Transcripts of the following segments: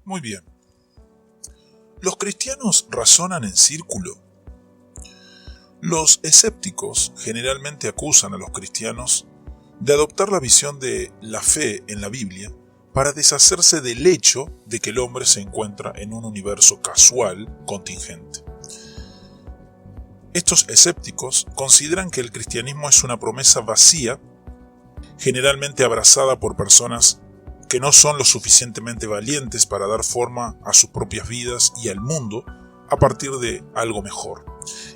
Muy bien. ¿Los cristianos razonan en círculo? Los escépticos generalmente acusan a los cristianos de adoptar la visión de la fe en la Biblia para deshacerse del hecho de que el hombre se encuentra en un universo casual, contingente. Estos escépticos consideran que el cristianismo es una promesa vacía, generalmente abrazada por personas que no son lo suficientemente valientes para dar forma a sus propias vidas y al mundo a partir de algo mejor.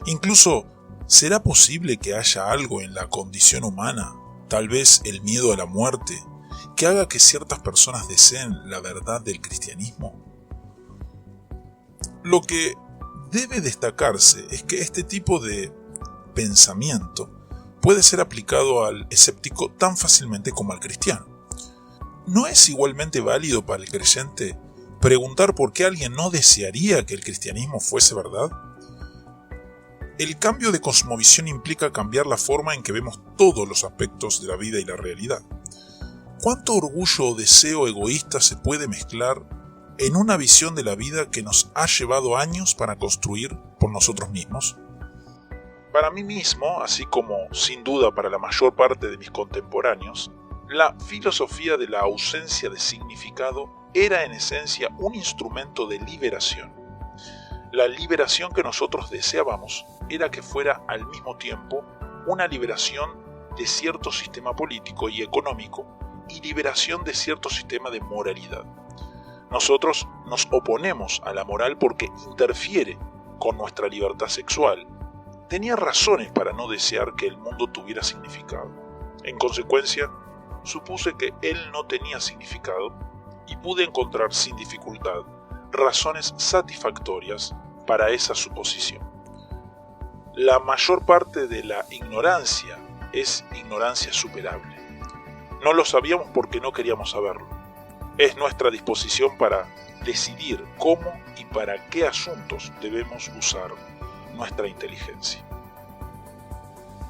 Incluso, ¿será posible que haya algo en la condición humana, tal vez el miedo a la muerte, que haga que ciertas personas deseen la verdad del cristianismo? Lo que debe destacarse es que este tipo de pensamiento puede ser aplicado al escéptico tan fácilmente como al cristiano. ¿No es igualmente válido para el creyente preguntar por qué alguien no desearía que el cristianismo fuese verdad? El cambio de cosmovisión implica cambiar la forma en que vemos todos los aspectos de la vida y la realidad. ¿Cuánto orgullo o deseo egoísta se puede mezclar en una visión de la vida que nos ha llevado años para construir por nosotros mismos? Para mí mismo, así como sin duda para la mayor parte de mis contemporáneos, la filosofía de la ausencia de significado era en esencia un instrumento de liberación. La liberación que nosotros deseábamos era que fuera al mismo tiempo una liberación de cierto sistema político y económico y liberación de cierto sistema de moralidad. Nosotros nos oponemos a la moral porque interfiere con nuestra libertad sexual. Tenía razones para no desear que el mundo tuviera significado. En consecuencia, supuse que él no tenía significado y pude encontrar sin dificultad razones satisfactorias para esa suposición. La mayor parte de la ignorancia es ignorancia superable. No lo sabíamos porque no queríamos saberlo. Es nuestra disposición para decidir cómo y para qué asuntos debemos usar nuestra inteligencia.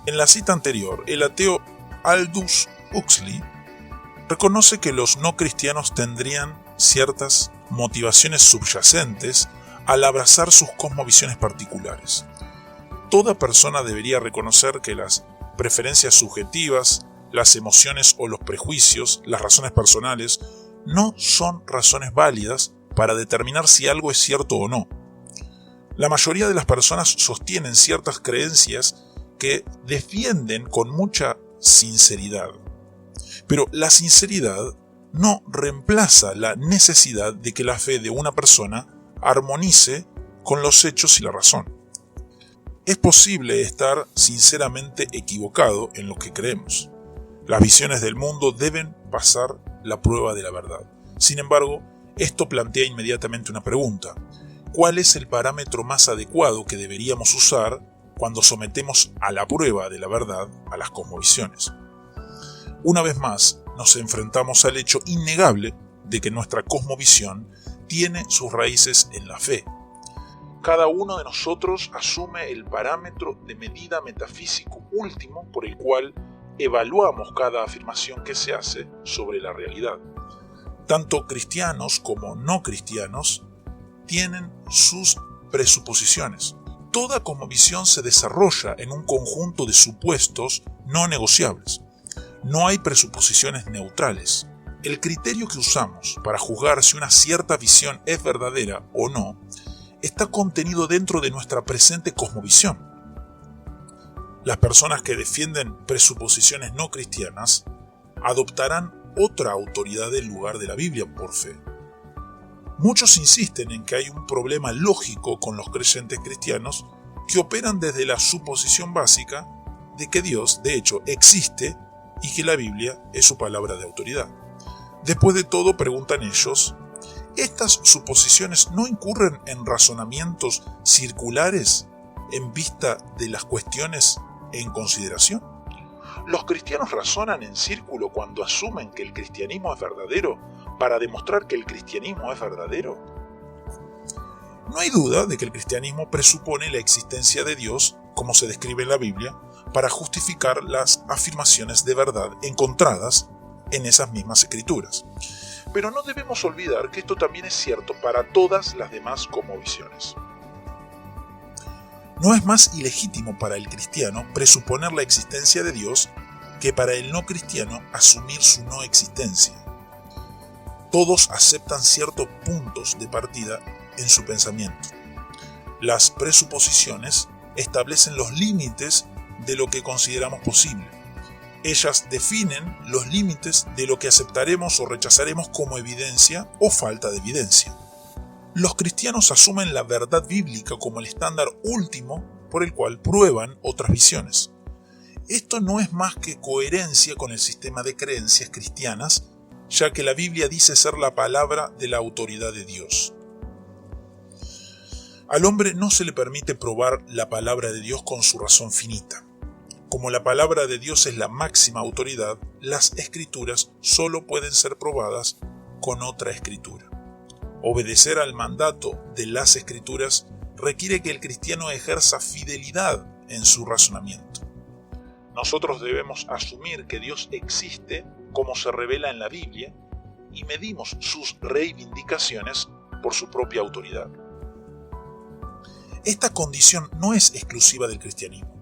En la cita anterior, el ateo Aldous Huxley reconoce que los no cristianos tendrían ciertas motivaciones subyacentes al abrazar sus cosmovisiones particulares. Toda persona debería reconocer que las preferencias subjetivas, las emociones o los prejuicios, las razones personales, no son razones válidas para determinar si algo es cierto o no. La mayoría de las personas sostienen ciertas creencias que defienden con mucha sinceridad. Pero la sinceridad no reemplaza la necesidad de que la fe de una persona armonice con los hechos y la razón. Es posible estar sinceramente equivocado en lo que creemos. Las visiones del mundo deben pasar la prueba de la verdad. Sin embargo, esto plantea inmediatamente una pregunta. ¿Cuál es el parámetro más adecuado que deberíamos usar cuando sometemos a la prueba de la verdad a las cosmovisiones? Una vez más, nos enfrentamos al hecho innegable de que nuestra cosmovisión tiene sus raíces en la fe. Cada uno de nosotros asume el parámetro de medida metafísico último por el cual evaluamos cada afirmación que se hace sobre la realidad. Tanto cristianos como no cristianos tienen sus presuposiciones. Toda cosmovisión se desarrolla en un conjunto de supuestos no negociables. No hay presuposiciones neutrales. El criterio que usamos para juzgar si una cierta visión es verdadera o no está contenido dentro de nuestra presente cosmovisión. Las personas que defienden presuposiciones no cristianas adoptarán otra autoridad en lugar de la Biblia por fe. Muchos insisten en que hay un problema lógico con los creyentes cristianos que operan desde la suposición básica de que Dios, de hecho, existe y que la Biblia es su palabra de autoridad. Después de todo, preguntan ellos, ¿estas suposiciones no incurren en razonamientos circulares en vista de las cuestiones en consideración? ¿Los cristianos razonan en círculo cuando asumen que el cristianismo es verdadero para demostrar que el cristianismo es verdadero? No hay duda de que el cristianismo presupone la existencia de Dios, como se describe en la Biblia, para justificar las afirmaciones de verdad encontradas en esas mismas escrituras. Pero no debemos olvidar que esto también es cierto para todas las demás cosmovisiones. No es más ilegítimo para el cristiano presuponer la existencia de Dios que para el no cristiano asumir su no existencia. Todos aceptan ciertos puntos de partida en su pensamiento. Las presuposiciones establecen los límites de lo que consideramos posible. Ellas definen los límites de lo que aceptaremos o rechazaremos como evidencia o falta de evidencia. Los cristianos asumen la verdad bíblica como el estándar último por el cual prueban otras visiones. Esto no es más que coherencia con el sistema de creencias cristianas, ya que la Biblia dice ser la palabra de la autoridad de Dios. Al hombre no se le permite probar la palabra de Dios con su razón finita. Como la palabra de Dios es la máxima autoridad, las escrituras solo pueden ser probadas con otra escritura. Obedecer al mandato de las escrituras requiere que el cristiano ejerza fidelidad en su razonamiento. Nosotros debemos asumir que Dios existe como se revela en la Biblia y medimos sus reivindicaciones por su propia autoridad. Esta condición no es exclusiva del cristianismo.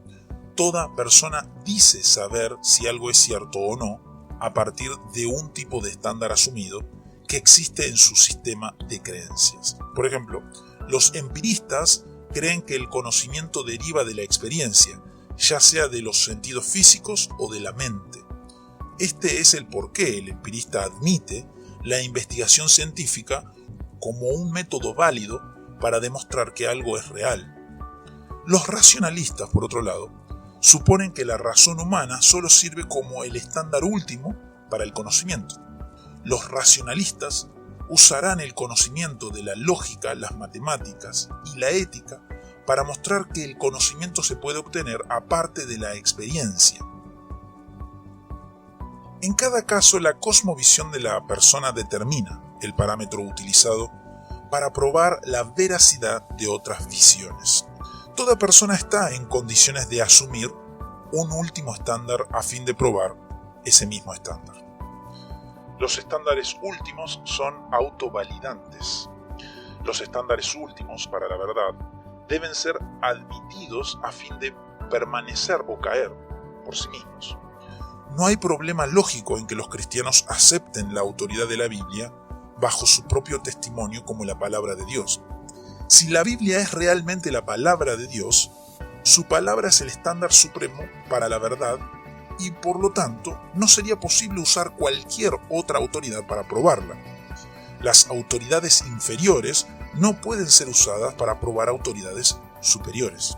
Toda persona dice saber si algo es cierto o no a partir de un tipo de estándar asumido que existe en su sistema de creencias. Por ejemplo, los empiristas creen que el conocimiento deriva de la experiencia, ya sea de los sentidos físicos o de la mente. Este es el por qué el empirista admite la investigación científica como un método válido para demostrar que algo es real. Los racionalistas, por otro lado, suponen que la razón humana solo sirve como el estándar último para el conocimiento. Los racionalistas usarán el conocimiento de la lógica, las matemáticas y la ética para mostrar que el conocimiento se puede obtener aparte de la experiencia. En cada caso, la cosmovisión de la persona determina el parámetro utilizado para probar la veracidad de otras visiones. Toda persona está en condiciones de asumir un último estándar a fin de probar ese mismo estándar. Los estándares últimos son autovalidantes. Los estándares últimos para la verdad deben ser admitidos a fin de permanecer o caer por sí mismos. No hay problema lógico en que los cristianos acepten la autoridad de la Biblia bajo su propio testimonio como la palabra de Dios. Si la Biblia es realmente la palabra de Dios, su palabra es el estándar supremo para la verdad y por lo tanto no sería posible usar cualquier otra autoridad para probarla. Las autoridades inferiores no pueden ser usadas para probar autoridades superiores.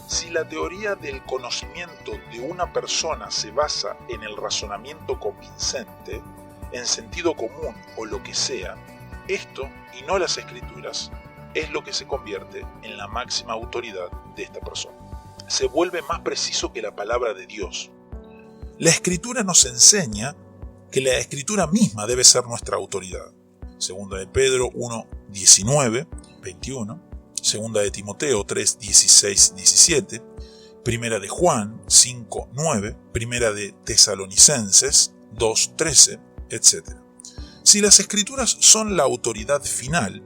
Si la teoría del conocimiento de una persona se basa en el razonamiento convincente, en sentido común o lo que sea, esto, y no las escrituras, es lo que se convierte en la máxima autoridad de esta persona. Se vuelve más preciso que la palabra de Dios. La escritura nos enseña que la escritura misma debe ser nuestra autoridad. Segunda de Pedro 1, 19, 21, Segunda de Timoteo 3, 16, 17, Primera de Juan 5, 9, Primera de Tesalonicenses 2, 13, etc. Si las escrituras son la autoridad final,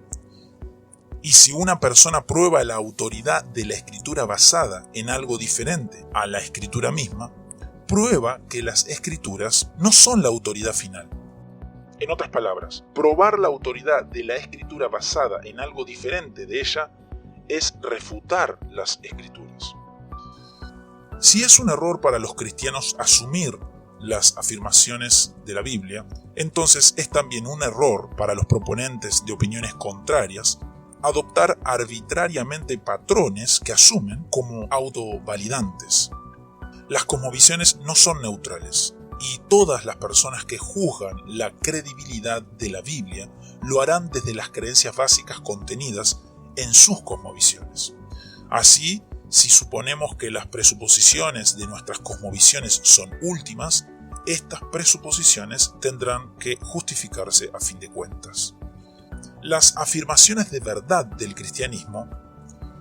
y si una persona prueba la autoridad de la escritura basada en algo diferente a la escritura misma, prueba que las escrituras no son la autoridad final. En otras palabras, probar la autoridad de la escritura basada en algo diferente de ella es refutar las escrituras. Si es un error para los cristianos asumir las afirmaciones de la Biblia, entonces es también un error para los proponentes de opiniones contrarias adoptar arbitrariamente patrones que asumen como autovalidantes. Las cosmovisiones no son neutrales, y todas las personas que juzgan la credibilidad de la Biblia lo harán desde las creencias básicas contenidas en sus cosmovisiones. Así, si suponemos que las presuposiciones de nuestras cosmovisiones son últimas, estas presuposiciones tendrán que justificarse a fin de cuentas. Las afirmaciones de verdad del cristianismo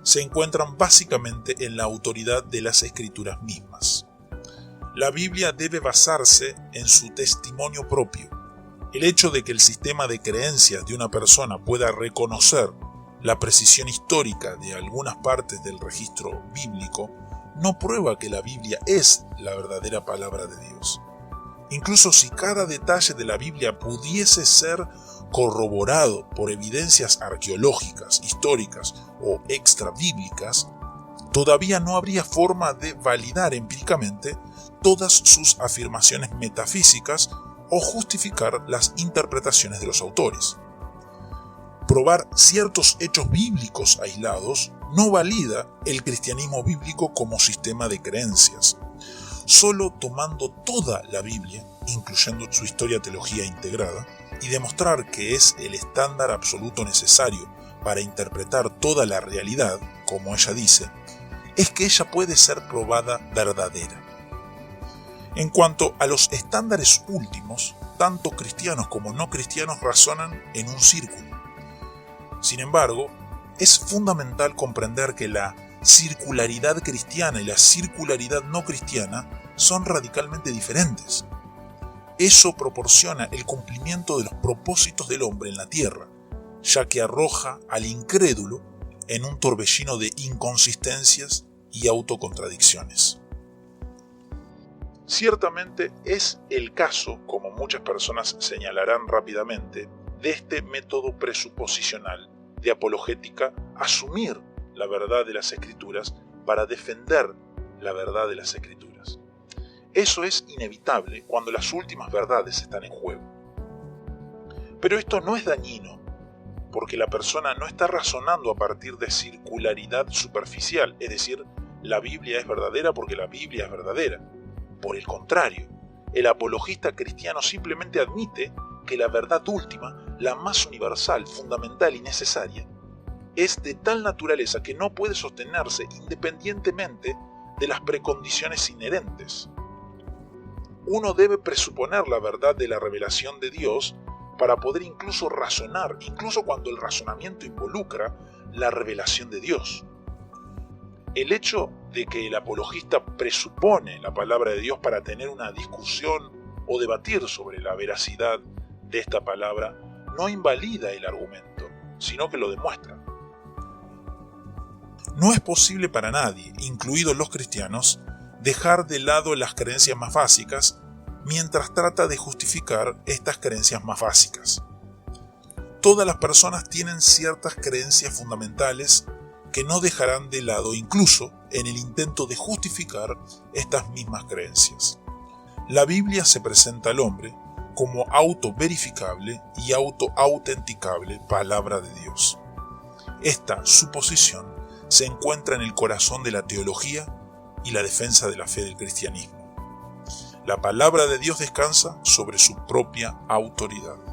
se encuentran básicamente en la autoridad de las escrituras mismas. La Biblia debe basarse en su testimonio propio, El hecho de que el sistema de creencias de una persona pueda reconocer la precisión histórica de algunas partes del registro bíblico no prueba que la Biblia es la verdadera palabra de Dios. Incluso si cada detalle de la Biblia pudiese ser corroborado por evidencias arqueológicas, históricas o extrabíblicas, todavía no habría forma de validar empíricamente todas sus afirmaciones metafísicas o justificar las interpretaciones de los autores. Probar ciertos hechos bíblicos aislados no valida el cristianismo bíblico como sistema de creencias. Solo tomando toda la Biblia, incluyendo su historia teología integrada, y demostrar que es el estándar absoluto necesario para interpretar toda la realidad, como ella dice, es que ella puede ser probada verdadera. En cuanto a los estándares últimos, tanto cristianos como no cristianos razonan en un círculo. Sin embargo, es fundamental comprender que la circularidad cristiana y la circularidad no cristiana son radicalmente diferentes. Eso proporciona el cumplimiento de los propósitos del hombre en la tierra, ya que arroja al incrédulo en un torbellino de inconsistencias y autocontradicciones. Ciertamente es el caso, como muchas personas señalarán rápidamente, de este método presuposicional de apologética, asumir la verdad de las Escrituras para defender la verdad de las Escrituras. Eso es inevitable cuando las últimas verdades están en juego. Pero esto no es dañino, porque la persona no está razonando a partir de circularidad superficial, es decir, la Biblia es verdadera porque la Biblia es verdadera. Por el contrario, el apologista cristiano simplemente admite que la verdad última, la más universal, fundamental y necesaria, es de tal naturaleza que no puede sostenerse independientemente de las precondiciones inherentes. Uno debe presuponer la verdad de la revelación de Dios para poder incluso razonar, incluso cuando el razonamiento involucra la revelación de Dios. El hecho de que el apologista presupone la palabra de Dios para tener una discusión o debatir sobre la veracidad de esta palabra no invalida el argumento, sino que lo demuestra. No es posible para nadie, incluidos los cristianos, dejar de lado las creencias más básicas mientras trata de justificar estas creencias más básicas. Todas las personas tienen ciertas creencias fundamentales que no dejarán de lado incluso en el intento de justificar estas mismas creencias. La Biblia se presenta al hombre como autoverificable y autoautenticable palabra de Dios. Esta suposición se encuentra en el corazón de la teología y la defensa de la fe del cristianismo. La palabra de Dios descansa sobre su propia autoridad.